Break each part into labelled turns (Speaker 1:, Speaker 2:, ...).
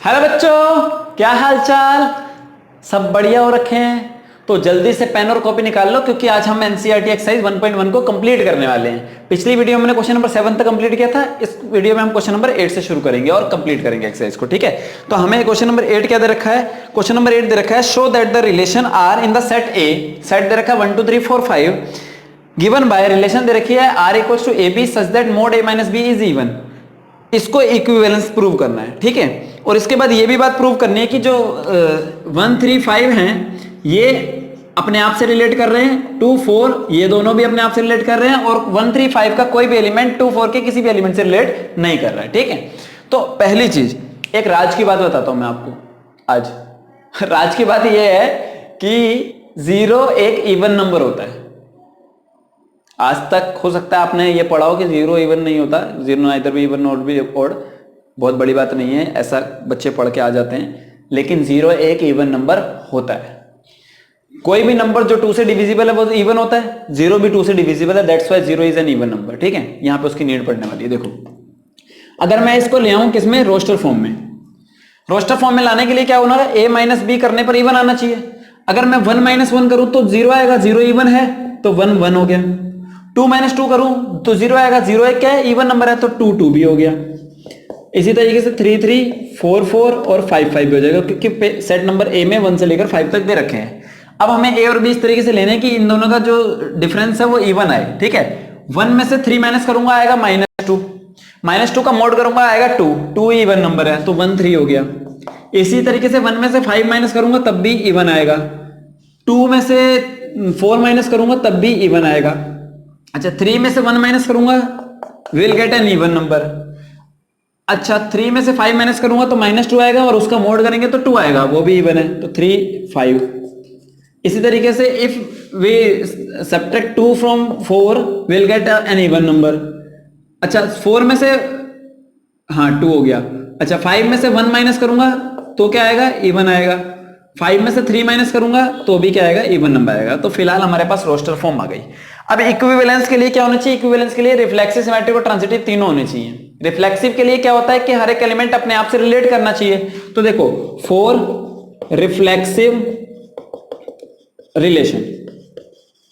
Speaker 1: Hello बच्चों, क्या हाल चाल। सब बढ़िया हो रखे हैं। तो जल्दी से पेन और कॉपी निकाल लो क्योंकि आज हम एनसीईआरटी एक्सरसाइज 1.1 को कंप्लीट करने वाले हैं। पिछली वीडियो में हमने क्वेश्चन नंबर 7 तक कंप्लीट किया था। इस वीडियो में हम क्वेश्चन नंबर 8 से शुरू करेंगे और कंप्लीट करेंगे एक्सरसाइज को। ठीक है, तो हमें क्वेश्चन नंबर 8 क्या दे रखा है। क्वेश्चन नंबर 8 दे रखा है, show that the relation R in the set A. Set दे रखा है 1 2 3 4 5 गिवन बाय रिलेशन दे रखी है R equals to A B such that mod A minus B is even. इसको इक्विवेलेंस प्रूव करना है। ठीक है, और इसके बाद ये भी बात प्रूव करनी है कि जो 1 3 5 हैं ये अपने आप से रिलेट कर रहे हैं, 2 4 ये दोनों भी अपने आप से रिलेट कर रहे हैं, और 1 3 5 का कोई भी एलिमेंट 2 4 के किसी भी एलिमेंट से रिलेट नहीं कर रहा है। ठीक है, तो पहली चीज एक राज की बात बताता हूं मैं आपको आज। राज की बात ये है कि 0 एक इवन नंबर होता है। आज तक हो सकता है आपने ये पढ़ा हो कि 0 इवन नहीं होता, 0 neither be even not be odd. बहुत बड़ी बात नहीं है, ऐसा बच्चे पढ़ के आ जाते हैं, लेकिन 0 एक इवन नंबर होता है। कोई भी नंबर जो 2 से डिविजिबल है वो इवन होता है, 0 भी 2 से डिविजिबल है, that's why 0 is an even number. ठीक है, यहां पे उसकी नीड पड़ने वाली है। देखो, अगर मैं इसको ले आऊं किसमें, रोस्टर फॉर्म में। रोस्टर फॉर्म में लाने के लिए क्या होना है, a माइनस बी करने पर इवन आना चाहिए। अगर मैं 1 माइनस 1 करूं तो 0 आएगा, 0 इवन है तो 1 1 हो गया। 2 माइनस 2 करूं तो 0 आएगा, 0 एक क्या है, इवन नंबर है तो 2 2 भी हो गया। इसी तरीके से 3 3 4 4 और 5 5 भी हो जाएगा क्योंकि सेट नंबर ए में 1 से लेकर 5 तक दे रखे हैं। अब हमें ए और बी इस तरीके से लेने कि इन दोनों का जो डिफरेंस है वो इवन आए। ठीक है, 1 में से 3 माइनस करूंगा आएगा -2, -2 का मोड करूंगा आएगा 2, 2 इवन नंबर है तो 1 3 हो गया। इसी तरीके से 1 में से 5 माइनस करूंगा तब भी इवन आएगा, 2 में से 4 माइनस करूंगा तब भी इवन आएगा। अच्छा, 3 में से 1 माइनस करूंगा will get an even number. अच्छा, 3 में से 5 माइनस करूंगा तो -2 आएगा और उसका मोड करेंगे तो 2 आएगा, वो भी इवन है तो 3 5। इसी तरीके से if we subtract 2 from 4 will get an even number. अच्छा, 4 में से 2 हो गया। अच्छा, 5 में से 1 माइनस करूंगा तो क्या आएगा, इवन आएगा। 5 में से 3 माइनस करूंगा तो भी क्या आएगा, इवन नंबर आएगा। तो फिलहाल हमारे पास रोस्टर फॉर्म आ गई। अब इक्विवेलेंस के लिए क्या होना चाहिए, इक्विवेलेंस के लिए रिफ्लेक्सिव, सिमेट्रिक और ट्रांजिटिव तीनों होने चाहिए। रिफ्लेक्सिव के लिए क्या होता है कि हर एक एलिमेंट अपने आप से रिलेट करना चाहिए। तो देखो, 4 रिफ्लेक्सिव रिलेशन,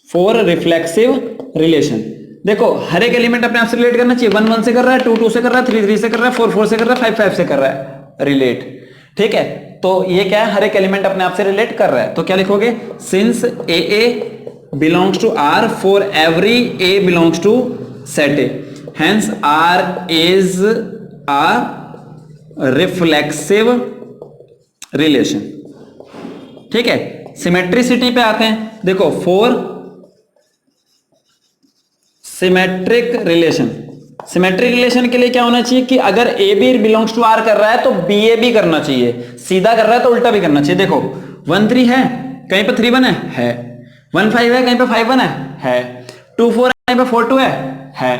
Speaker 1: 4 रिफ्लेक्सिव रिलेशन। देखो, हर एक एलिमेंट अपने आप से रिलेट करना चाहिए। 1 1 से कर रहा है, 2 2 से कर रहा है, 3 3 से कर रहा है, 4 4 से कर रहा है, 5 5 से कर रहा है रिलेट। ठीक है, तो ये क्या है, हर एक एलिमेंट अपने आप से रिलेट कर रहा है। तो क्या लिखोगे, since A belongs to R for every A belongs to set A, hence R is a reflexive relation। ठीक है, सिमेट्रिसिटी पे आते हैं। देखो, 4 सिमेट्रिक रिलेशन। सिमेट्रिक रिलेशन के लिए क्या होना चाहिए कि अगर A B belongs to R कर रहा है तो बी ए भी करना चाहिए, सीधा कर रहा है तो उल्टा भी करना चाहिए। देखो, 1 3 है, कहीं पे 3 1 है, 1 5 है, कहीं पे 5 1 है, 2 4 है, कहीं पे 4 2 है,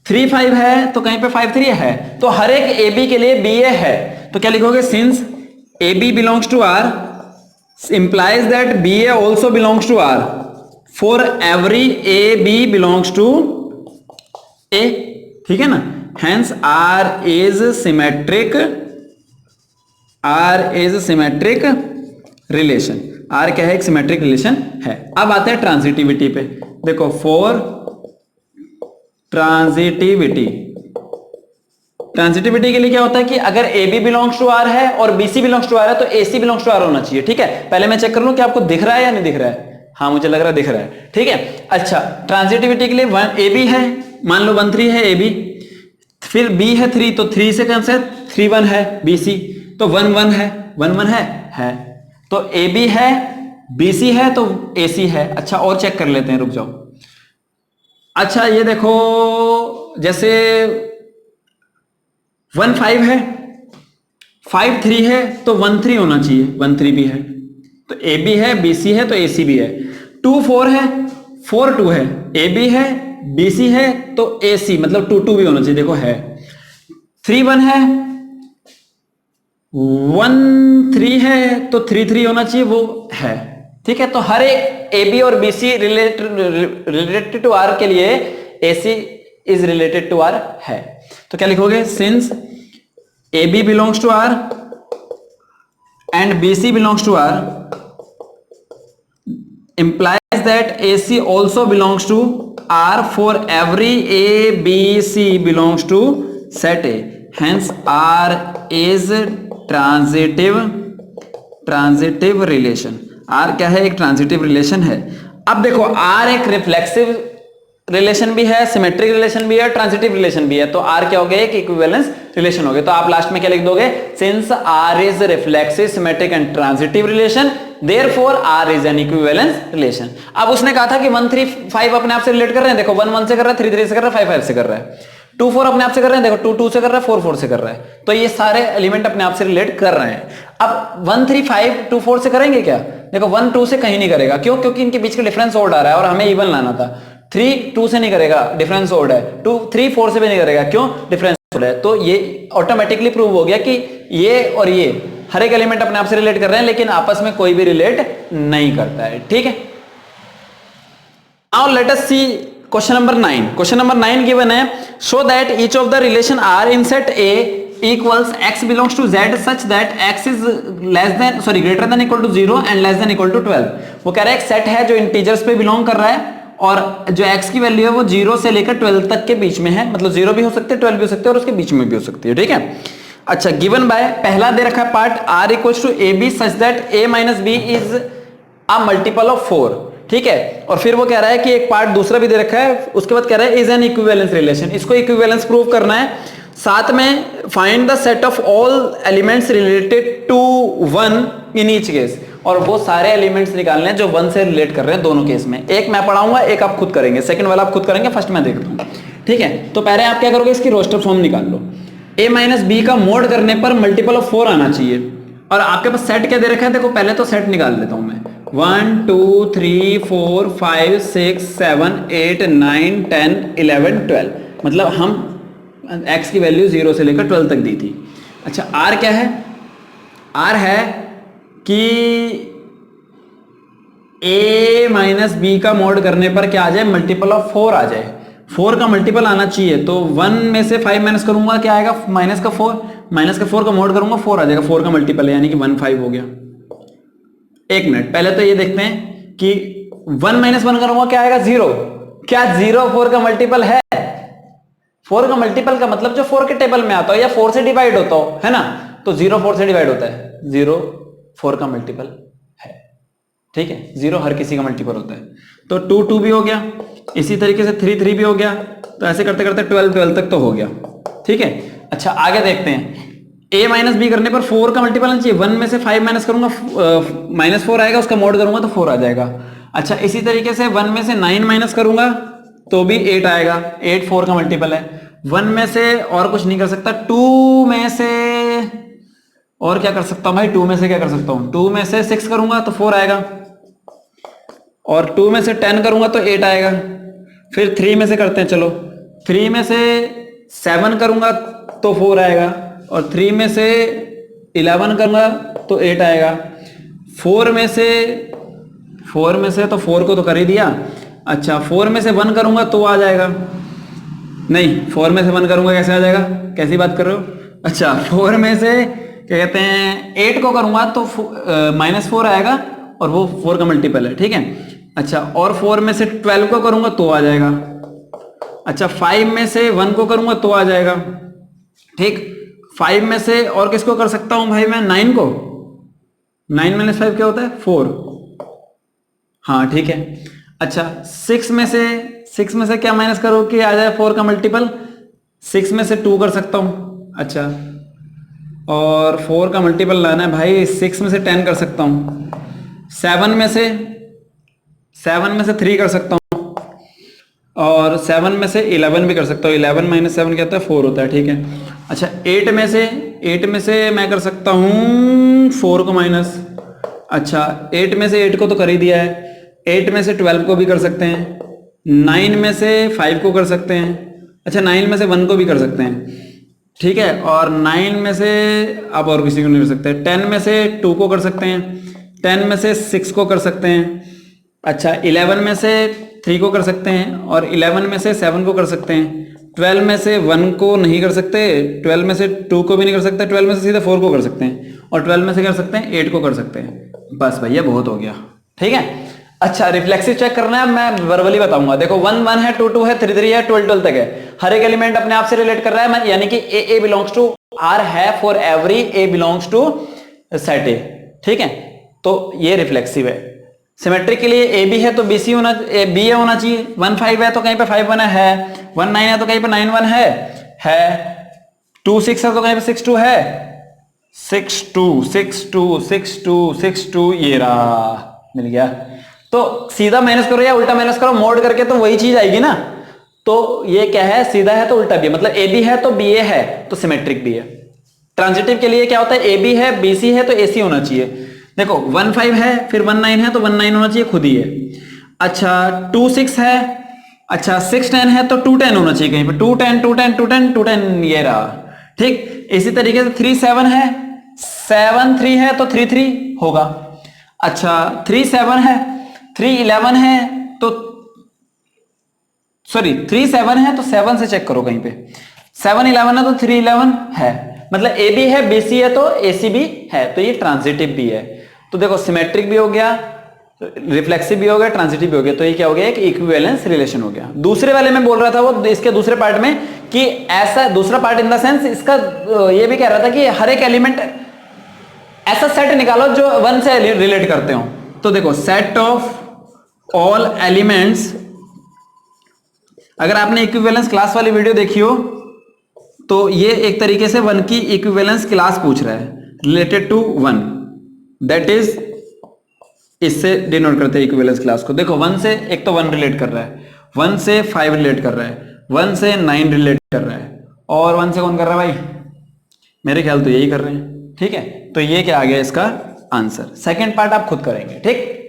Speaker 1: 3 5 है तो कहीं पे 5 3 है। तो हर एक ए बी के लिए बी ए है। तो क्या लिखोगे, since A B belongs to R implies that BA also belongs to R for every AB belongs to A। ठीक है ना, hence R is symmetric, R is symmetric relation। R क्या है, एक सिमेट्रिक रिलेशन है। अब आते हैं ट्रांजिटिविटी पे। देखो, 4 ट्रांजिटिविटी। ट्रांजिटिविटी के लिए क्या होता है कि अगर A B belongs to R है और B C belongs to R है तो A C belongs to R होना चाहिए। ठीक है, पहले मैं चेक कर लूं कि आपको दिख रहा है या नहीं दिख रहा है। हाँ, मुझे लग रहा है दिख रहा है। ठीक है, अच्छा, ट्रांजिटिविटी के लिए 1 ए बी है, मान लो 1 3 है ए बी, फिर बी है 3 तो 3 से कैंसिल, 3 1 है बी सी तो 1 1 है, 1 1 है तो ए बी है, बी सी है तो ए सी है। अच्छा, और चेक कर लेते हैं, रुक जाओ। अच्छा, ये देखो, जैसे 1 5 है, 5 3 है तो 1 3 होना चाहिए, 1 3 भी है तो ए बी है, बी सी है तो ए सी भी है। 2 4 है, 4 2 है, ए बी है, बी सी है तो ए सी, मतलब 2 2 भी होना चाहिए, देखो है। 3 1 है, 1 3 है तो 3 3 होना चाहिए, वो है। ठीक है, तो हर एक ए बी और B C related to R के लिए A C is related to R है। तो क्या लिखोगे, since A B belongs to R and BC belongs to R implies that AC also belongs to R for every A, B, C belongs to set A. Hence R is transitive relation. R क्या है? एक transitive relation है। अब देखो R एक reflexive relation भी है, symmetric relation भी है, ट्रांजिटिव रिलेशन भी है, तो R क्या हो गया? एक इक्विवेलेंस रिलेशन हो गया। तो आप लास्ट में क्या लिख दोगे? Since R is reflexive, symmetric and transitive relation, therefore R is an equivalence relation. अब उसने कहा था कि 1 3 5 अपने आप से रिलेट कर रहे हैं, देखो 1 1 से कर रहा है, 3 3 से कर रहा है, 5 5 से कर रहा है, 2 4 अपने आप से कर रहे हैं, देखो 2 2 से कर रहा है, 4 4 से कर रहा है, तो ये सारे एलिमेंट अपने आप से रिलेट कर रहे हैं। अब 1 3 5 2 4 से करेंगे क्या? देखो 1 2 से कहीं नहीं करेगा, क्यों? क्योंकि इनके बीच का डिफरेंस ओड आ रहा है और हमें इवन लाना था। 3 2 से नहीं करेगा, डिफरेंस ओड है। 2 3 4 से भी नहीं करेगा, क्यों? डिफरेंस ओड है। तो ये ऑटोमेटिकली प्रूव हो गया कि ये और ये हर एक एलिमेंट अपने आप से रिलेट कर रहे हैं, लेकिन आपस में कोई भी रिलेट नहीं करता है। ठीक है, now let us see question number 9। Question number 9 given है, show that each of the relation R in set A equals x belongs to z such that x is greater than equal to 0 and less than equal to 12। वो कह रहा है एक set है जो integers पे belong कर रहा है और जो x की वैल्यू है वो 0 से लेकर 12 तक के बीच में है, मतलब 0 भी हो सकते हैं, 12 भी हो सकते हैं और उसके बीच में भी हो सकती है। ठीक है, अच्छा, गिवन बाय पहला दे रखा है part r equals to A B such that a minus B is a multiple of 4। ठीक है, और फिर वो कह रहा है कि एक पार्ट दूसरा भी दे रखा है, उसके बाद कह रहा है इज एन इक्विवेलेंस रिलेशन। इसको इक्विवेलेंस प्रूव करना है, साथ में find the set of all elements related to 1 in each case, और वो सारे एलिमेंट्स निकालने हैं जो 1 से रिलेट कर रहे हैं दोनों केस में। एक मैं पढ़ाऊंगा, एक आप खुद करेंगे, सेकंड वाला आप खुद करेंगे, फर्स्ट मैं देखता हूं। ठीक है, तो पहले आप क्या करोगे? इसकी रोस्टर फॉर्म निकाल लो। a माइनस बी का मोड करने पर मल्टीपल ऑफ 4 आना चाहिए, और आपके पास सेट क्या दे रखा है? देखो पहले तो सेट निकाल लेता हूं मैं। 1 2 3 4 5 6 7 8 9 10 11 12, मतलब हम x की वैल्यू 0 से लेकर 12 तक दी थी। अच्छा, r क्या है? r है कि a माइनस बी का मोड करने पर क्या आ जाए? मल्टीपल ऑफ 4 आ जाए। 4 का मल्टीपल आना चाहिए, तो 1 में से 5 माइनस करूंगा, क्या आएगा? माइनस का 4, माइनस का 4 का मोड करूंगा, 4 आ जाएगा। 4 का मल्टीपल है, यानी कि 1 5 हो गया। एक मिनट, पहले तो ये देखते हैं कि 1 माइनस 1 करूंगा, क्या आएगा? 0। क्या 0 4 का मल्टीपल है? 4 का मल्टीपल का मतलब जो 4 के टेबल में आता हो या 4 से डिवाइड होता हो, है ना? तो 0 4 से डिवाइड होता है, 0 4 का मल्टीपल है। ठीक है, 0 हर किसी का मल्टीपल होता है। तो 2 2 भी हो गया, इसी तरीके से 3 3 भी हो गया, तो ऐसे करते करते 12 12 तक तो हो गया। ठीक है, अच्छा आगे देखते हैं। a माइनस बी करने पर 4 का मल्टीपल आना चाहिए। 1 में से 5 माइनस करूंगा, माइनस 4 आएगा, उसका मोड करूंगा तो 4 आ जाएगा। अच्छा, इसी तरीके से 1 में से 9 माइनस करूंगा तो भी 8 आएगा। 8 4 का मल्टीपल है। 1 में से और कुछ नहीं कर सकता, 2 में से और क्या कर सकता हूं भाई? 2 में से क्या कर सकता हूं? 2 में से 6 करूंगा तो 4 आएगा, और 2 में से 10 करूंगा तो 8 आएगा। फिर 3 में से करते हैं, चलो 3 में से 7 करूंगा तो 4 आएगा, और 3 में से 11 करूंगा तो 8 आएगा। 4 में से तो 4 को तो कर ही दिया। अच्छा, 4 में से 1 करूंगा तो आ जाएगा, नहीं 4 में से 1 करूंगा कैसे आ जाएगा? कैसी बात कर रहे हो? अच्छा, 4 में से क्या कहते हैं 8 को करूंगा तो -4 आएगा, और वो 4 का मल्टीपल है। ठीक है, अच्छा, और 4 में से 12 को करूंगा तो आ जाएगा। अच्छा, 5 में से 1 को करूंगा तो आ जाएगा। ठीक, 5 में से और किसको कर सकता हूं भाई मैं? 9 को। 9 - 5 क्या होता है? 4। हाँ ठीक है। अच्छा, 6 में से क्या माइनस करो कि आ जाए 4 का मल्टीपल? 6 में से 2 कर सकता हूं। अच्छा, और 4 का मल्टीपल लाना है भाई, 6 में से 10 कर सकता हूं। 7 में से 3 कर सकता हूं, और 7 में से 11 भी कर सकता हूं। 11 - 7 क्या होता है? 4 होता है। ठीक है, अच्छा, 8 में से मैं कर सकता हूं 4 को माइनस। अच्छा, 8 में से 8 को तो कर ही दिया है। 8 में से 12 को भी कर सकते हैं। 9 में से 5 को कर सकते हैं। अच्छा, 9 में से 1 को भी कर सकते हैं। ठीक है, और 9 में से आप और किसी को नहीं कर सकते। 10 में से 2 को कर सकते हैं। 10 में से 6 को कर सकते हैं। अच्छा, 11 में से 3 को कर सकते हैं, और 11 में से 7 को कर सकते हैं। 12 में से 1 को नहीं कर सकते, 12 में से 2 को भी नहीं कर सकते, 12 में से सीधे 4 को कर सकते हैं, और 12 में से कर सकते हैं 8 को कर सकते हैं, बस भैया बहुत हो गया। ठीक है, अच्छा रिफ्लेक्सिव चेक करना है, मैं वर्बली बताऊंगा। देखो 1 1 है, 2 2 है, 3 3 है, 12 12 तक है, हर एक एलिमेंट अपने आप से रिलेट कर रहा है, यानी कि ए बिलोंग्स टू आर है for every A belongs to set A. ठीक है, तो ये रिफ्लेक्सिव है। सिमेट्रिक के लिए ए बी है तो बीसी होना, बी ए होना चाहिए। 1 5 है तो कहीं पे 5 1 है, 1 9 है तो कहीं पे 9 1 है 2 6 है तो कहीं पे 6 2 है, 6 2 6 2 6 2 6 2, ये रहा, मिल गया। तो सीधा माइनस करो या उल्टा माइनस करो, मोड करके तो वही चीज आएगी ना। तो ये क्या है, सीधा है तो उल्टा भी है, मतलब ए बी है तो बी ए है तो सिमेट्रिक भी है। ट्रांजिटिव के लिए क्या होता है, ए बी है बी सी है तो ए सी होना चाहिए। देखो 1 5 है फिर 1 9 है तो 1 9 होना चाहिए, खुद ही है। अच्छा 2 6 है, अच्छा 6 10 है तो 2 10 होना चाहिए कहीं पे, 2 10 2 10 2 10 2 10, ये रहा। ठीक, इसी तरीके से 3 7 है, 7 3 है तो 3 3 होगा। अच्छा 3 7 है, 3 11 है तो सॉरी 3 7 है तो 7 से चेक करो कहीं पे, 7 11 है तो 3 11 है, मतलब ए बी है बी सी है तो ए सी भी है, तो ये ट्रांजिटिव भी है। तो देखो सिमेट्रिक भी हो गया, रिफ्लेक्सिव भी हो गया, ट्रांजिटिव भी हो गया, तो ये क्या हो गया, एक इक्विवेलेंस रिलेशन हो गया। दूसरे वाले में बोल रहा था वो, इसके दूसरे पार्ट में कि ऐसा, दूसरा पार्ट इन द सेंस इसका ये भी कह रहा था कि हर एक एलिमेंट ऐसा सेट निकालो जो 1 से रिलेट करते हो। तो देखो सेट ऑफ ऑल एलिमेंट्स, अगर आपने इक्विवेलेंस क्लास वाली वीडियो देखी हो तो ये एक तरीके से 1 की इक्विवेलेंस क्लास पूछ रहा है, रिलेटेड टू 1, दैट इज, इससे डिनोट करते हैं इक्विवेलेंस क्लास को। देखो 1 से एक तो 1 रिलेट कर रहा है, 1 से 5 रिलेट कर रहा है, 1 से 9 रिलेट कर रहा है, और 1 से कौन कर रहा है भाई, मेरे ख्याल तो यही कर रहे हैं। ठीक है, तो ये क्या आ गया इसका आंसर। सेकेंड पार्ट आप खुद करेंगे। ठीक,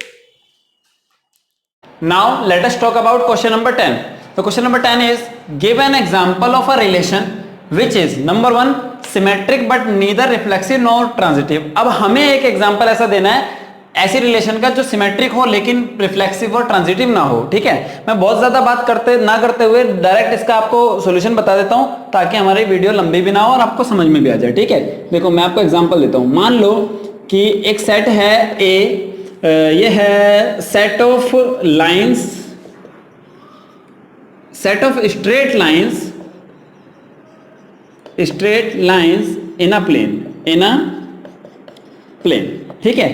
Speaker 1: now let us talk about question number 10। तो question number 10 is give an example of a relation which is number 1 symmetric but neither reflexive nor transitive. अब हमें एक एग्जांपल ऐसा देना है ऐसी रिलेशन का जो सिमेट्रिक हो लेकिन रिफ्लेक्सिव और ट्रांजिटिव ना हो। ठीक है, मैं बहुत ज्यादा बात करते हुए डायरेक्ट इसका आपको सॉल्यूशन बता देता हूं ताकि हमारी वीडियो लंबी भी ना हो और आपको समझ में भी आ जाए। ठीक है, देखो मैं आपको एग्जांपल देता हूं। मान लो कि एक सेट है ए, ये है set of lines, set of straight lines in a plane. ठीक है,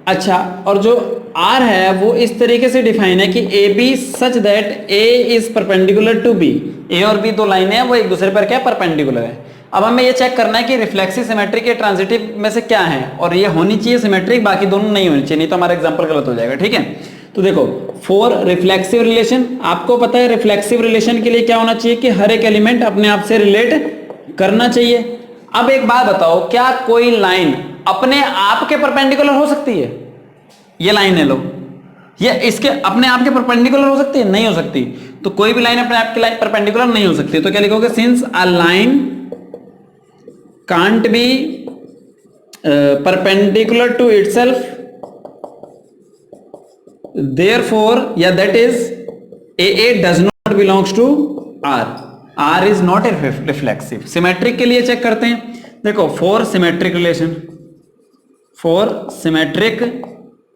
Speaker 1: अच्छा, और जो R है वो इस तरीके से डिफाइन है कि A B such that A is perpendicular to B. A और बी दो लाइनें हैं, वो एक दूसरे पर क्या परपेंडिकुलर है। अब हमें ये चेक करना है कि रिफ्लेक्सिव सिमेट्रिक या ट्रांजिटिव में से क्या है, और ये होनी चाहिए सिमेट्रिक, बाकी दोनों नहीं होनी चाहिए, नहीं तो हमारा एग्जांपल गलत हो जाएगा। ठीक है, तो देखो फॉर रिफ्लेक्सिव रिलेशन, आपको पता है रिफ्लेक्सिव रिलेशन के लिए क्या होना चाहिए कि हर एक एलिमेंट अपने आप से रिलेट करना चाहिए। अब एक बात बताओ, क्या कोई लाइन अपने आप के परपेंडिकुलर हो सकती है? ये लाइन है लो, ये इसके अपने आप के परपेंडिकुलर हो सकती है? नहीं हो सकती। तो कोई भी लाइन अपने आप के परपेंडिकुलर नहीं हो सकती। तो क्या लिखोगे, since a line can't be perpendicular to itself, therefore या that is A does not belongs to R, R is not a reflexive. Symmetric के लिए चेक करते हैं। देखो फॉर सिमेट्रिक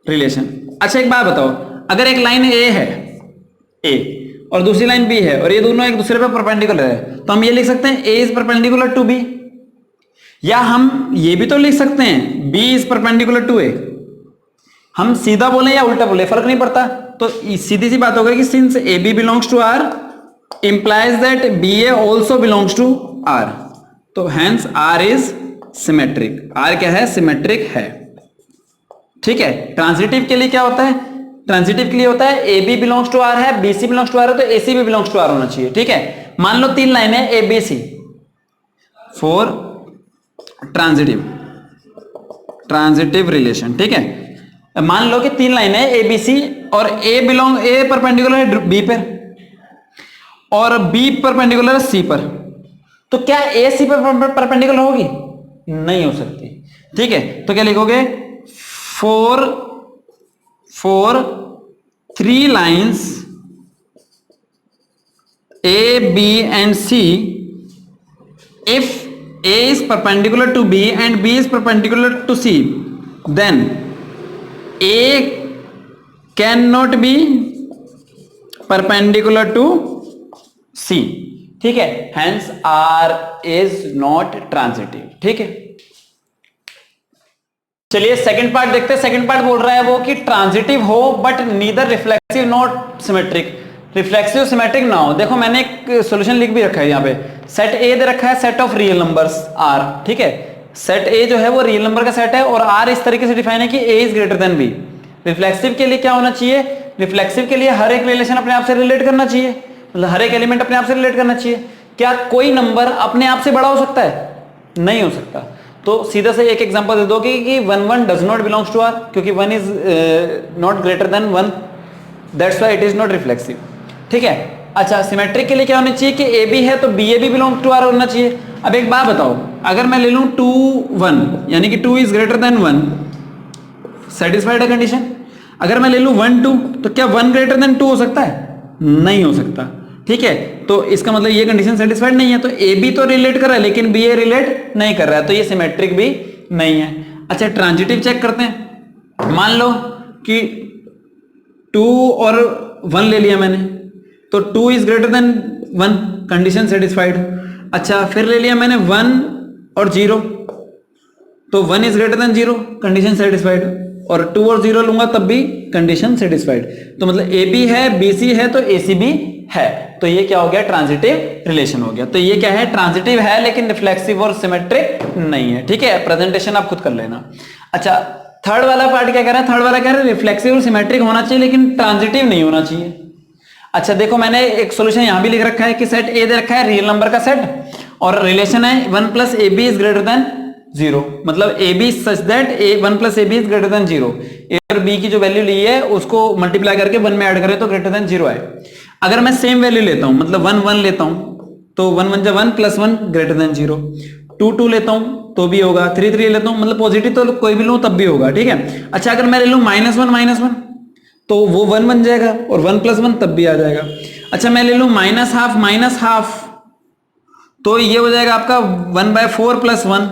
Speaker 1: रिलेशन, अच्छा एक बात बताओ, अगर एक लाइन ए है ए और दूसरी लाइन बी है और ये दोनों एक दूसरे पर परपेंडिकुलर है, तो हम ये लिख सकते हैं ए इज परपेंडिकुलर टू बी, या हम ये भी तो लिख सकते हैं बी इज परपेंडिकुलर टू ए। हम सीधा बोले या उल्टा बोले फर्क नहीं पड़ता। तो सीधी सी बात हो गई कि since A B belongs to R implies that BA also belongs to R, तो hence R is symmetric। R क्या है, सिमेट्रिक है। ठीक है, ट्रांजिटिव के लिए क्या होता है, ट्रांजिटिव के लिए होता है A B belongs to R है, B C belongs to R है, तो ए सी भी बिलोंग्स टू आर होना चाहिए। ठीक है, मान लो 3 लाइन है A B C for transitive relation. ठीक है, मान लो कि 3 लाइन है ए बी सी और ए परपेंडिकुलर है बी पर और बी परपेंडिकुलर है सी पर, तो क्या ए सी पर परपेंडिकुलर होगी? नहीं हो सकती। ठीक है, तो क्या लिखोगे, for 3 lines A B and C if A is perpendicular to B and B is perpendicular to C, then A cannot be perpendicular to C, ठीक है, hence R is not transitive, ठीक है। चलिए सेकंड पार्ट देखते हैं। Second part बोल रहा है वो कि ट्रांजिटिव हो but neither reflexive not symmetric, reflexive symmetric ना हो। देखो मैंने एक सॉल्यूशन लिख भी रखा है यहाँ पे, सेट ए दे रखा है, set of real numbers R, ठीक है। सेट ए जो है वो रियल नंबर का सेट है और आर इस तरीके से डिफाइन है कि A is greater than B. Reflexive के लिए क्या होना चाहिए, रिफ्लेक्सिव के लिए हर एक रिलेशन अपने आप से रिलेट करना चाहिए, मतलब हर एक एलिमेंट अपने आप से रिलेट करना चाहिए। क्या कोई नंबर अपने आप से बड़ा हो सकता है? नहीं हो सकता। तो सीधा से एक एग्जांपल दे दो कि 1 1 does not belongs to R, क्योंकि 1 is not greater than 1, that's why it is not reflexive, ठीक है। अच्छा, सिमेट्रिक के लिए क्या होना चाहिए कि ए बी है तो बी ए भी बिलोंग टू आर होना चाहिए। अब एक बात बताओ, अगर मैं ले लूं 2 1 यानी कि 2 इज ग्रेटर देन 1, सेटिस्फाइड है कंडीशन। अगर मैं ले लूं 1 2 तो क्या 1 ग्रेटर देन 2 हो सकता है? नहीं हो सकता, ठीक है। तो इसका मतलब ये कंडीशन सेटिस्फाइड नहीं है। तो ए बी तो रिलेट कर रहा है लेकिन बी ए रिलेट नहीं कर रहा है, तो ये सिमेट्रिक भी नहीं है। अच्छा, ट्रांजिटिव चेक करते हैं। मान लो कि 2 और 1 ले लिया मैंने, तो 2 is greater than 1, condition satisfied. अच्छा, फिर ले लिया मैंने 1 और 0, तो 1 is greater than 0, condition satisfied. और 2 और 0 लूंगा तब भी कंडीशन सेटिस्फाइड। तो मतलब ए बी है, बी सी है, तो ए सी भी है। तो ये क्या हो गया? ट्रांजिटिव रिलेशन हो गया। तो ये क्या है? ट्रांजिटिव है लेकिन रिफ्लेक्सिव और सिमेट्रिक नहीं है, ठीक है। प्रेजेंटेशन आप खुद कर लेना। अच्छा, थर्ड वाला पार्ट क्या कह रहा है? थर्ड वाला कह रहा है रिफ्लेक्सिव और सिमेट्रिक होना चाहिए लेकिन ट्रांजिटिव नहीं होना चाहिए। अच्छा देखो, मैंने एक सॉल्यूशन यहां भी लिख रखा है कि सेट ए दे रखा है, रियल नंबर का सेट, और रिलेशन है 1 plus A B is greater than 0, मतलब A B such that A 1 plus A B is greater than 0। A और बी की जो वैल्यू ली है उसको मल्टीप्लाई करके 1 में ऐड करें तो ग्रेटर देन 0 आए। अगर मैं सेम वैल्यू लेता हूं, मतलब 1 1 लेता हूं, तो 1 1 1 प्लस 1 ग्रेटर देन 0। 2 2 लेता हूं तो भी होगा, 3 3 लेता हूं, मतलब पॉजिटिव तो कोई भी लूं तब भी होगा, ठीक है। अच्छा, अगर मैं ले लूं -1 तो वो 1 बन जाएगा और 1 प्लस 1 तब भी आ जाएगा। अच्छा, मैं ले लूं -12 तो ये हो जाएगा आपका 1/4 प्लस 1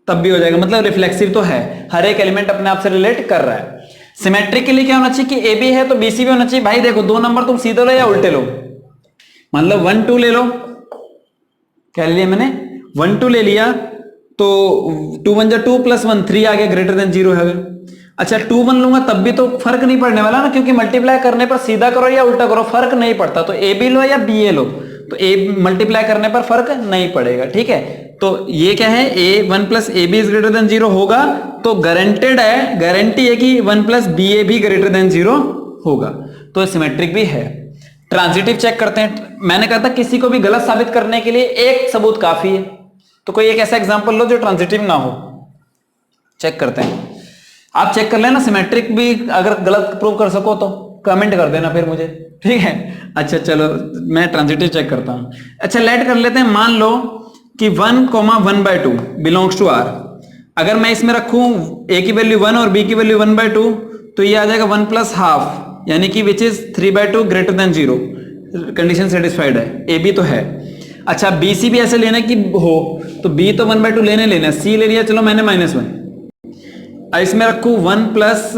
Speaker 1: तब भी हो जाएगा, मतलब रिफ्लेक्सिव तो है, हर एक एलिमेंट अपने आप से रिलेट कर रहा है। सिमेट्रिक के लिए क्या होना चाहिए कि ए बी है तो बी सी भी होना चाहिए। भाई देखो, 2 नंबर तुम सीधे लो या उल्टे लो, मतलब 1 2 ले लो, क्या ले लिया मैंने? 1 2 ले लिया तो 2 1 2 प्लस 1 3 आ गया, ग्रेटर देन 0 है। अच्छा, 2 1 लूंगा तब भी तो फर्क नहीं पड़ने वाला ना, क्योंकि मल्टीप्लाई करने पर सीधा करो या उल्टा करो फर्क नहीं पड़ता। तो ए बी लो या बी ए लो, तो ए मल्टीप्लाई करने पर फर्क नहीं पड़ेगा, ठीक है। तो ये क्या है? A 1 plus A B is greater than 0 होगा, तो गारंटेड है, गारंटी है कि 1 प्लस बी ए भी ग्रेटर देन 0 होगा, तो सिमेट्रिक भी है। ट्रांजिटिव चेक करते हैं। मैंने कहा था किसी को भी गलत साबित करने के लिए एक सबूत काफी है, तो कोई एक ऐसा एग्जांपल लो जो ट्रांजिटिव ना हो। चेक करते हैं, आप चेक कर लेना, सिमेट्रिक भी अगर गलत प्रूव कर सको तो कमेंट कर देना फिर मुझे, ठीक है। अच्छा चलो, मैं ट्रांजिटिव चेक करता हूं। अच्छा, लेट कर लेते हैं, मान लो कि 1 1/2 बिलोंग्स टू आर। अगर मैं इसमें रखूं ए की वैल्यू 1 और बी की वैल्यू 1/2, तो ये आ जाएगा 1 प्लस हाफ, यानी कि which is 3/2 greater than 0, condition satisfied है। ए बी तो है। अच्छा, बी सी भी ऐसे लेना कि हो, तो बी तो 1/2 लेना, सी ले लिया, चलो मैंने -1। इसमें रखूं 1 प्लस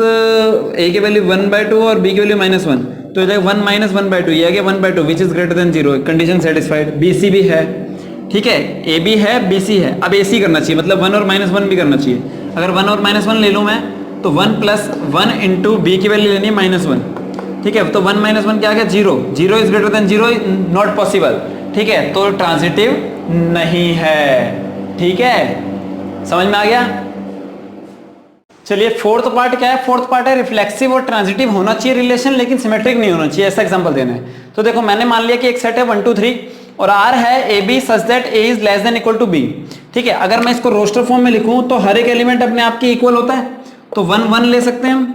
Speaker 1: ए की वैल्यू 1/2 और बी की वैल्यू -1, तो 1 - 1/2, ये आ गया 1/2 which is greater than 0, condition satisfied. B C भी है, ठीक है, ए बी है, बी सी है। अब ए सी करना चाहिए, मतलब 1 और -1 भी करना चाहिए। अगर 1 और -1 ले लूं मैं, तो 1 प्लस 1 इंटू बी की वैल्यू लेनी है -1, ठीक है। तो 1 - 1 क्या आ गया? 0, 0 is greater than 0, not possible, ठीक है। तो ट्रांजिटिव नहीं है, ठीक है, समझ में आ गया। चलिए, फोर्थ पार्ट क्या है? फोर्थ पार्ट है रिफ्लेक्सिव और ट्रांजिटिव होना चाहिए रिलेशन लेकिन सिमेट्रिक नहीं होना चाहिए, ऐसा एग्जांपल देना है। तो देखो, मैंने मान लिया कि एक सेट है 1 2 3 और आर है A B such that A is less than equal to B, ठीक है। अगर मैं इसको रोस्टर फॉर्म में लिखूं तो हर एक एलिमेंट अपने आप के इक्वल होता है, तो 1 1 ले सकते हैं हम,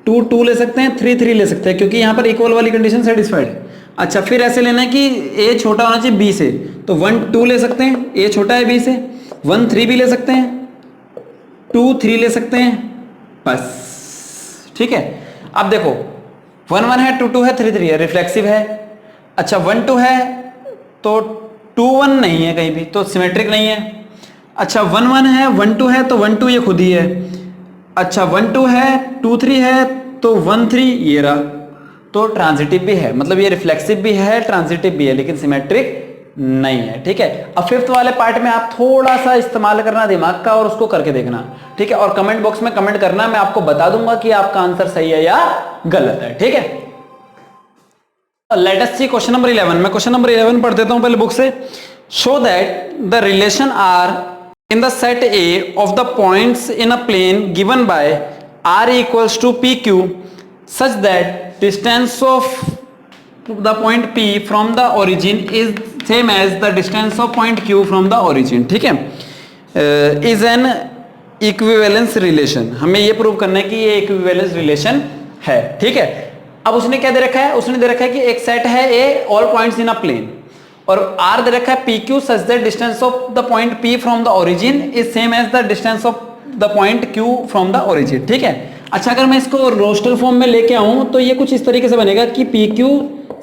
Speaker 1: 2 2 ले सकते हैं, 3 3 ले सकते हैं, क्योंकि यहाँ पर इक्वल वाली कंडीशन सेटिस्फाइड है। अच्छा, फिर ऐसे लेना है कि ए छोटा होना चाहिए बी से, तो 1 2 ले सकते हैं, ए छोटा है बी से, 1 3 भी ले सकते हैं, 2 3 ले सकते हैं, बस, ठीक है। अब देखो, 1 1 है, 2 2 है, 3 3 है, रिफ्लेक्सिव है। अच्छा, 1 2 है तो 2 1 नहीं है कहीं भी, तो सिमेट्रिक नहीं है। अच्छा 1 1 है, 1 2 है, तो 1 2 ये खुद ही है। अच्छा 1 2 है, 2 3 है, तो 1 3 ये रहा, तो ट्रांजिटिव भी है, मतलब ये रिफ्लेक्सिव भी है, ट्रांजिटिव भी है, लेकिन सिमेट्रिक नहीं है। ठीक है, अब फिफ्थ वाले पार्ट में आप थोड़ा सा इस्तेमाल करना दिमाग का और उसको करके देखना। ठीक है, और कमेंट बॉक्स में कमेंट करना, मैं आपको बता दूंगा कि आपका आंसर सही है या गलत है। ठीक है, late us see question number 11। मैं क्वेश्चन नंबर 11 पढ़ देता हूं पहले बुक से। Show that the relation R in the set A of the points in a plane given by R equals to P Q such that distance of the point P from the origin is same as the distance of point Q from the origin. ठीक है, is an equivalence relation. हमें ये prove करना है कि ये equivalence relation है। ठीक है, अब उसने क्या दे रखा है, उसने दे रखा है कि एक सेट है A all points in a plane, और आर दे रखा है PQ such that distance of the point P from the origin is same as the distance of the point Q from the origin. ठीक है, अच्छा अगर मैं इसको रोस्टर फॉर्म में लेके आऊं तो ये कुछ इस तरीके से बनेगा कि PQ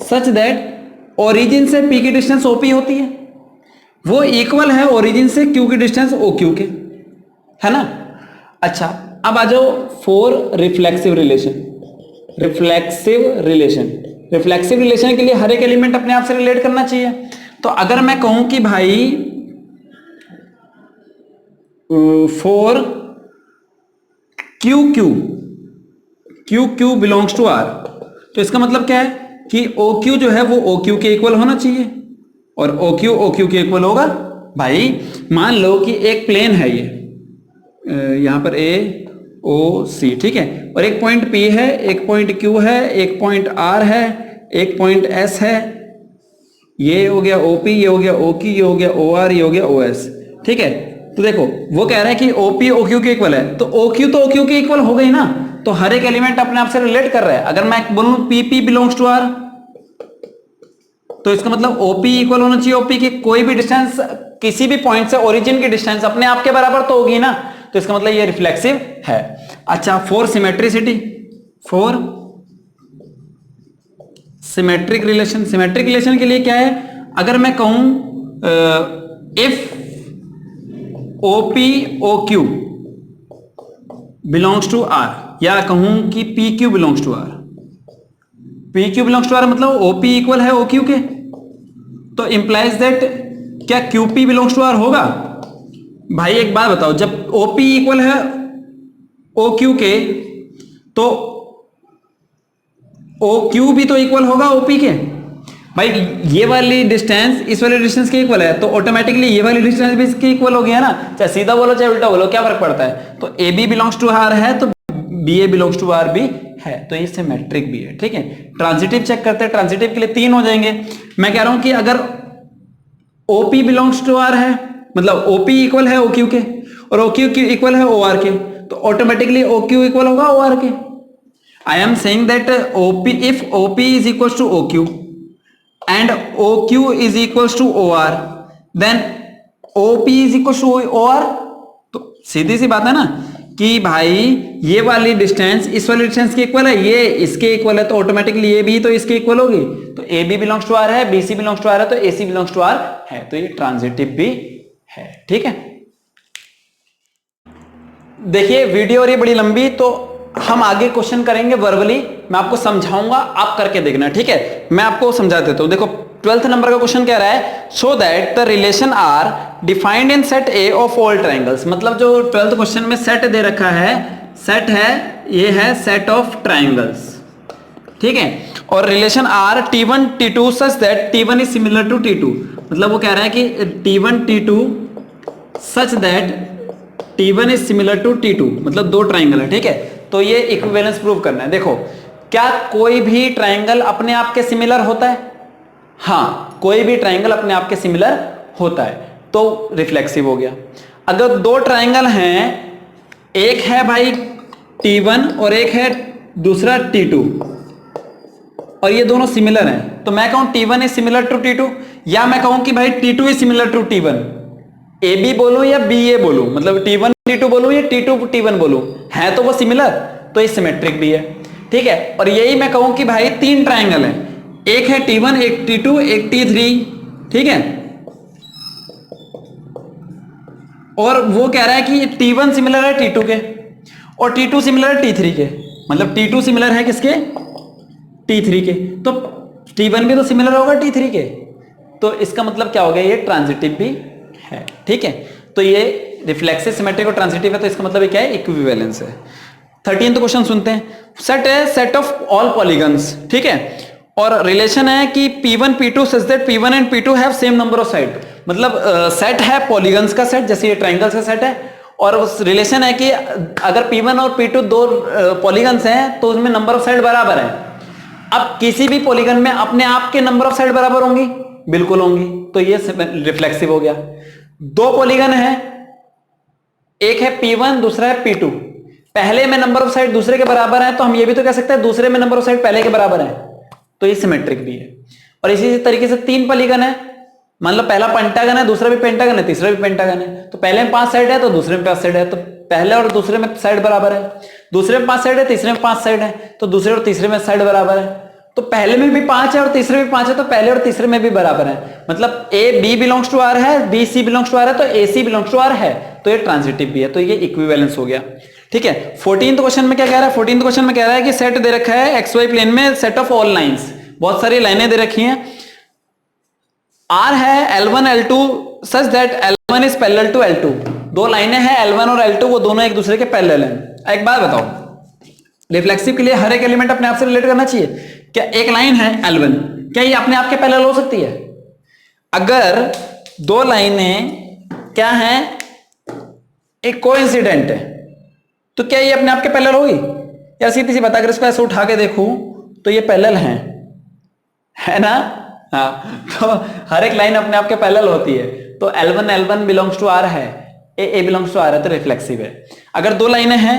Speaker 1: सच दैट ओरिजिन से P की डिस्टेंस OP होती है, वो इक्वल है ओरिजिन से Q की डिस्टेंस OQ के, है ना। अच्छा अब आ जाओ for reflexive relation. Reflexive relation के लिए हर एक एलिमेंट अपने आप से रिलेट करना चाहिए। तो अगर मैं कहूं कि भाई for Q belongs to R, तो इसका मतलब क्या है कि OQ जो है वो OQ के इक्वल होना चाहिए, और OQ के इक्वल होगा। भाई मान लो कि एक प्लेन है, ये यहां पर AOC, ठीक है, और एक पॉइंट P है, एक पॉइंट Q है, एक पॉइंट R है, एक पॉइंट S है, ये हो गया OP, ये हो गया OQ, ये हो गया OR, ये हो गया OS। ठीक है, तो देखो वो कह रहा है कि OP OQ के इक्वल है, तो OQ तो OQ के इक्वल हो गई ना, तो हर एक एलिमेंट अपने आप से रिलेट कर रहा है। अगर मैं बोलूं PP बिलोंग्स टू R, तो इसका मतलब OP इक्वल होना चाहिए OP की कोई भी डिस्टेंस, किसी भी पॉइंट से ओरिजिन की डिस्टेंस अपने आप के बराबर तो होगी ना, तो इसका मतलब ये रिफ्लेक्सिव है। अच्छा for symmetricity, for symmetric relation के लिए क्या है, अगर मैं कहूं if OP OQ belongs to R, या कहूं कि PQ belongs to R, PQ belongs to R मतलब OP इक्वल है OQ के, तो इंप्लाइज दैट क्या QP बिलोंग्स टू R होगा। भाई एक बात बताओ, जब OP इक्वल है OQ के, तो OQ भी तो इक्वल होगा OP के। भाई ये वाली डिस्टेंस इस वाली डिस्टेंस के इक्वल है, तो ऑटोमेटिकली ये वाली डिस्टेंस भी इसके इक्वल हो गया ना, चाहे सीधा बोलो चाहे उल्टा बोलो, क्या फर्क पड़ता है। तो AB बिलोंग्स टू R है, तो BA बिलोंग्स टू R भी है, तो ये सिमेट्रिक भी है। ठीक है, ट्रांजिटिव चेक करते हैं, ट्रांजिटिव के लिए 3 हो जाएंगे। मैं कह रहा हूं कि अगर OP बिलोंग्स टू R है, मतलब OP इक्वल है OQ के, और OQ इक्वल है OR के, तो ऑटोमेटिकली OQ इक्वल होगा OR के। I am saying that if OP is equals to OQ and OQ is equals to OR, then OP is equals to OR, तो सीधी सी बात है ना कि भाई ये वाली डिस्टेंस इस वाली डिस्टेंस के इक्वल है, ये इसके इक्वल है, तो ऑटोमेटिकली ये भी तो इसके इक्वल होगी। तो AB बिलोंग्स टू R है, BC बिलोंग्स टू R है, तो AC बिलोंग्स टू R है, तो ये ट्रांजिटिव भी है। ठीक है, देखिए वीडियो और ये बड़ी लंबी, तो हम आगे क्वेश्चन करेंगे वर्बली, मैं आपको समझाऊंगा, आप करके देखना। ठीक है, मैं आपको समझा देता हूं। देखो 12th नंबर का क्वेश्चन कह रहा है, show that the relation R defined in set A of all triangles. मतलब जो 12th क्वेश्चन में सेट दे रखा है, सेट है, ये है सेट ऑफ ट्राइंगल्स। ठीक है, और relation R T1 T2 such that T1 is similar to T2, मतलब वो कह रहा है कि T1 T2 such that T1 is similar to T2, मतलब दो ट्राइंगल है। ठीक है, तो ये इक्विवेलेंस प्रूव करना है। देखो क्या कोई भी ट्राइंगल अपने आप के सिमिलर होता है? हाँ, कोई भी ट्राइंगल अपने आप के सिमिलर होता है, तो रिफ्लेक्सिव हो गया। अगर दो ट्राइंगल हैं, एक है भाई T1 और एक है दूसरा T2, और ये दोनों सिमिलर हैं, तो मैं कहूं T1 is similar to T2, या मैं कहूं कि भाई T2 is similar to T1, AB बोलूं या BA बोलूं, मतलब T1 T2 बोलूं या T2 T1 बोलूं, है तो वो सिमिलर, तो ये सिमेट्रिक भी है। ठीक है, और यही मैं कहूं कि भाई तीन ट्राइंगल हैं, एक है T1, एक T2, एक T3, ठीक है, और वो कह रहा है कि T1 सिमिलर है T2 के और T2 सिमिलर है T3 के, मतलब T2 सिमिलर है किसके, T3 के, तो T1 भी तो सिमिलर होगा T3 के, तो इसका मतलब क्या हो गया, ये ट्रांजिटिव भी है। ठीक है, तो ये रिफ्लेक्सिव, सिमेट्रिक और ट्रांजिटिव है, तो इसका मतलब ये क्या है, इक्विवेलेंस है। 13th क्वेश्चन सुनते हैं। सेट है सेट ऑफ ऑल पॉलीगन्स, ठीक है, और रिलेशन है कि P1 P2 such that P1 and P2 have same number of side, मतलब सेट है पॉलीगन्स का सेट, जैसे ये ट्राइंगल्स का सेट है, और उस रिलेशन है कि अगर P1 और P2 दो पॉलीगन्स हैं तो उसमें नंबर ऑफ साइड बराबर है। अब किसी भी पॉलीगन में अपने आप के नंबर ऑफ साइड बराबर होंगी, बिल्कुल होंगी, तो ये रिफ्लेक्सिव हो गया। दो पॉलीगन है, एक है P1 दूसरा है P2, पहले में नंबर ऑफ साइड दूसरे के बराबर है, तो हम ये भी तो कह सकते हैं दूसरे में नंबर ऑफ साइड पहले के बराबर है, तो ये सिमेट्रिक भी है। और इसी तरीके से तीन पॉलीगन है, मान लो पहला पेंटागन है, दूसरा भी पेंटागन है, तीसरा भी पेंटागन है, तो पहले में 5 साइड है तो दूसरे में 5 साइड है, तो पहले और दूसरे में साइड बराबर है, दूसरे में 5 साइड है, तीसरे में 5 साइड है, तो दूसरे और तीसरे में साइड बराबर है, तो पहले में भी 5 है और तीसरे में 5 है, तो पहले और तीसरे में भी बराबर है, मतलब A B belongs to R है, B C belongs to R है, तो A C belongs to R है, तो ये ट्रांजिटिव भी है, तो ये इक्विवेलेंस हो गया। ठीक है, 14th क्वेश्चन में क्या कह रहा है, 14th क्वेश्चन में कह रहा है कि सेट दे रखा है एक्स वाई प्लेन में सेट ऑफ ऑल लाइंस, बहुत सारी लाइनें दे रखी हैं, आर है L1 L2 such that L1 is parallel to L2, दो लाइनें हैं L1 और L2, वो दोनों एक दूसरे के पैरेलल हैं। एक बात बताओ, रिफ्लेक्सिव के लिए हर एक एलिमेंट अपने आप से रिलेट करना चाहिए क्या? एक लाइन है L1, क्या ये अपने आप के पैरेलल हो सकती है? अगर दो लाइनें क्या हैं, एक कोइंसिडेंट है, तो क्या ये अपने आप के पैरेलल होगी? यार सीधी सी बात, अगर इसको ऐसे उठा के देखूं तो ये पैरेलल है ना? हाँ, तो हर एक लाइन अपने आप के पैरेलल होती है, तो L1 बिलोंग्स टू R है, A बिलोंग्स टू R है, तो रिफ्लेक्सिव है। अगर दो लाइनें हैं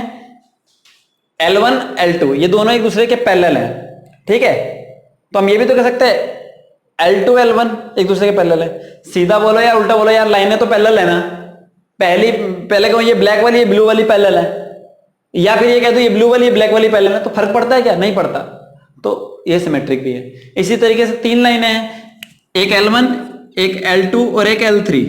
Speaker 1: L1 L2, ये दोनों एक दूसरे के पैरेलल हैं, ठीक है, तो हम ये भी तो कह सकते हैं L2 L1 एक दूसरे के पैरेलल है। सीधा बोलो या उल्टा बोलो, यार लाइनें तो पैरेलल है ना, पहले कहूं ये ब्लैक वाली ये ब्लू वाली पैरेलल है, या फिर ये कह दो ये ब्लू वाली ये ब्लैक वाली पैरेलल है, तो फर्क पड़ता है क्या? नहीं पड़ता, तो ये सिमेट्रिक भी है। इसी तरीके से तीन लाइनें हैं, एक L1 एक L2 और एक L3,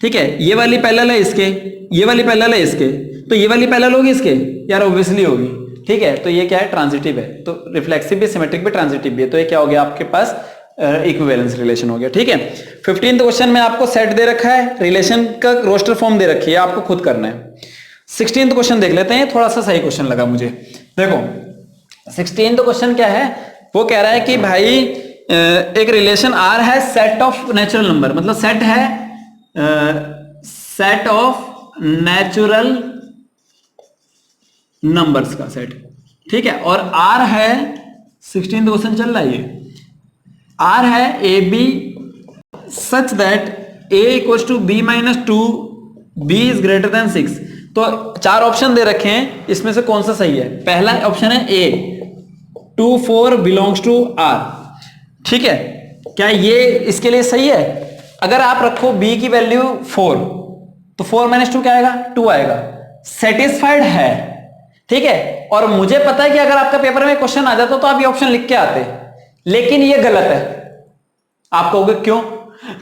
Speaker 1: ठीक है, ये वाली पैरेलल है इसके, ये वाली पैरेलल है इसके, तो ये वाली पैरेलल होगी इसके, यार ऑब्वियसली होगी, ठीक है, तो ये क्या है, ट्रांजिटिव है, तो रिफ्लेक्सिव भी सिमेट्रिक भी ट्रांजिटिव भी है, तो ये क्या हो गया आपके पास, इक्विवेलेंस रिलेशन हो गया। ठीक है, 15th क्वेश्चन में आपको सेट दे रखा है, रिलेशन का रोस्टर फॉर्म दे रखी है, आपको खुद करना है। 16th क्वेश्चन देख लेते हैं, थोड़ा सा सही क्वेश्चन लगा मुझे। देखो 16th क्वेश्चन क्या है, वो कह रहा है कि भाई एक रिलेशन R है सेट ऑफ नेचुरल नंबर, मतलब सेट है सेट ऑफ नेचुरल नंबर्स का सेट, ठीक है, और R है 16th क्वेश्चन चल रहा है, ये R है A B such that A equals to B minus 2, B is greater than 6। तो चार ऑप्शन दे रखे हैं, इसमें से कौन सा सही है? पहला ऑप्शन है A 2 4 बिलोंग्स टू R, ठीक है, क्या ये इसके लिए सही है? अगर आप रखो B की वैल्यू 4, तो 4 माइनस 2 क्या आएगा? 2 आएगा, सेटिस्फाइड है, ठीक है। और मुझे पता है कि अगर आपका पेपर में क्वेश्चन आ जाता तो आप ये ऑप्शन लिख के आते, लेकिन ये गलत है। आप कहोगे क्यों?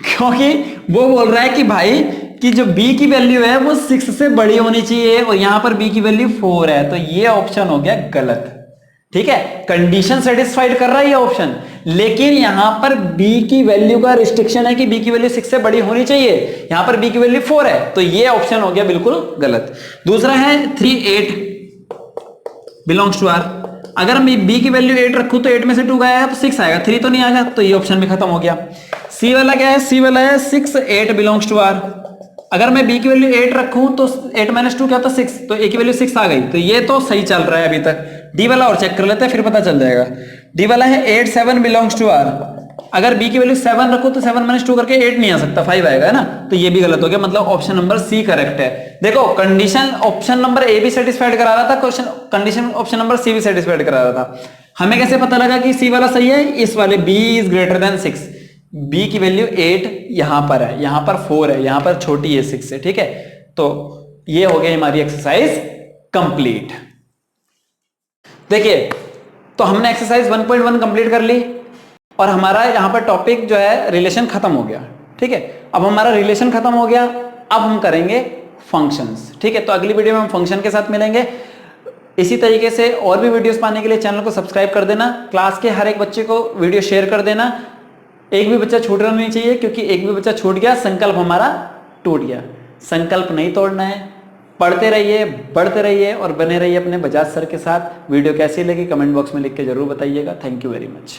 Speaker 1: क्योंकि वो बोल रहा है कि भाई कि जो B की वैल्यू है वो 6 से बड़ी होनी चाहिए, और यहां पर B की वैल्यू 4 है, तो ये ऑप्शन हो गया गलत, ठीक है। कंडीशन सेटिस्फाइड कर रहा है ये ऑप्शन, लेकिन यहां पर B की वैल्यू का रिस्ट्रिक्शन है कि B की वैल्यू 6 से बड़ी होनी चाहिए, यहां पर B की वैल्यू 4 है, तो ये ऑप्शन हो गया बिल्कुल गलत। दूसरा है 3 8 बिलोंग्स टू R, अगर मैं B की वैल्यू 8 रखूं तो 8 में से 2 गया तो 6 आएगा, 3 तो नहीं आएगा, तो ये ऑप्शन भी खत्म हो गया। C वाला क्या है? C वाला है 6 8 बिलोंग्स टू R, अगर मैं B की वैल्यू 8 रखूं तो 8 माइनस 2 क्या होता है? 6, तो A की वैल्यू 6 आ गई, तो ये तो सही चल रहा है अभी तक। D वाला और चेक कर लेते हैं, फिर पता चल जाएगा। D वाला है 8 7 बिलोंग्स टू R, अगर B की वैल्यू 7 रखो तो 7 माइनस 2 करके 8 नहीं आ सकता, 5 आएगा, है ना, तो ये भी गलत हो गया, मतलब ऑप्शन नंबर C करेक्ट है। देखो कंडीशन ऑप्शन नंबर A भी सेटिस्फाइड करा रहा था, question condition option number C भी सेटिस्फाइड करा रहा था। हमें कैसे पता लगा कि C वाला सही है? इस वाले B is greater than 6, B की वैल्यू 8 यहां पर है, यहां पर 4 है, यहां पर छोटी है 6 से, ठीक है। तो ये हो गई हमारी एक्सरसाइज कंप्लीट। देखिए, तो हमने एक्सरसाइज 1.1 कंप्लीट कर ली, और हमारा यहां पर टॉपिक जो है रिलेशन खत्म हो गया, ठीक है। अब हमारा रिलेशन खत्म हो गया, अब हम करेंगे फंक्शंस। ठीक है, तो अगली वीडियो में हम फंक्शन के साथ मिलेंगे। इसी तरीके से और भी वीडियोस पाने के लिए चैनल को सब्सक्राइब कर देना, क्लास के हर एक बच्चे को वीडियो शेयर कर देना। एक भी बच्चा छूटना नहीं चाहिए, क्योंकि एक भी बच्चा छूट गया संकल्प हमारा टूट गया। संकल्प नहीं तोड़ना है, पढ़ते रहिए, बढ़ते रहिए और बने रहिए अपने बजाज सर के साथ। वीडियो कैसी लगी कमेंट बॉक्स में लिख के जरूर बताइएगा। Thank you very much.